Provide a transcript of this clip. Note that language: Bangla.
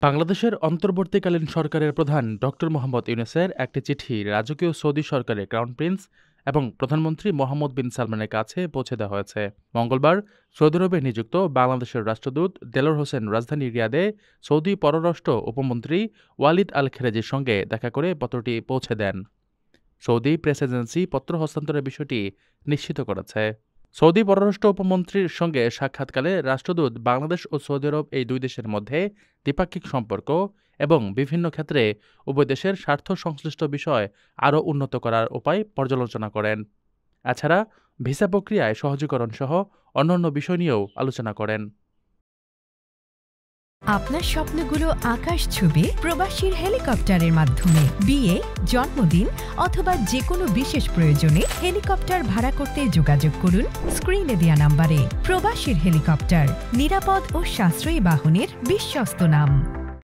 বাংলাদেশের অন্তর্বর্তীকালীন সরকারের প্রধান ডক্টর মোহাম্মদ ইউনূসের একটি চিঠি রাজকীয় সৌদি সরকারের ক্রাউন প্রিন্স এবং প্রধানমন্ত্রী মোহাম্মদ বিন সালমানের কাছে পৌঁছে দেওয়া হয়েছে। মঙ্গলবার সৌদি আরবে নিযুক্ত বাংলাদেশের রাষ্ট্রদূত দেলোয়ার হোসেন রাজধানী রিয়াদে সৌদি পররাষ্ট্র উপমন্ত্রী ওয়ালিদ আল খেরেজির সঙ্গে দেখা করে পত্রটি পৌঁছে দেন। সৌদি প্রেস এজেন্সি পত্র হস্তান্তরের বিষয়টি নিশ্চিত করেছে। সৌদি পররাষ্ট্র উপমন্ত্রীর সঙ্গে সাক্ষাৎকালে রাষ্ট্রদূত বাংলাদেশ ও সৌদি আরব এই দুই দেশের মধ্যে দ্বিপাক্ষিক সম্পর্ক এবং বিভিন্ন ক্ষেত্রে উভয় দেশের স্বার্থ সংশ্লিষ্ট বিষয় আরও উন্নত করার উপায় পর্যালোচনা করেন। এছাড়া ভিসা প্রক্রিয়ায় সহজীকরণ সহ অন্যান্য বিষয় নিয়েও আলোচনা করেন। আপনার স্বপ্নগুলো আকাশ ছুবে প্রবাসীর হেলিকপ্টারের মাধ্যমে। বিয়ে, জন্মদিন অথবা যে কোনো বিশেষ প্রয়োজনে হেলিকপ্টার ভাড়া করতে যোগাযোগ করুন স্ক্রিনে দেয়া নাম্বারে। প্রবাসীর হেলিকপ্টার, নিরাপদ ও সাশ্রয়ী বাহনের বিশ্বস্ত নাম।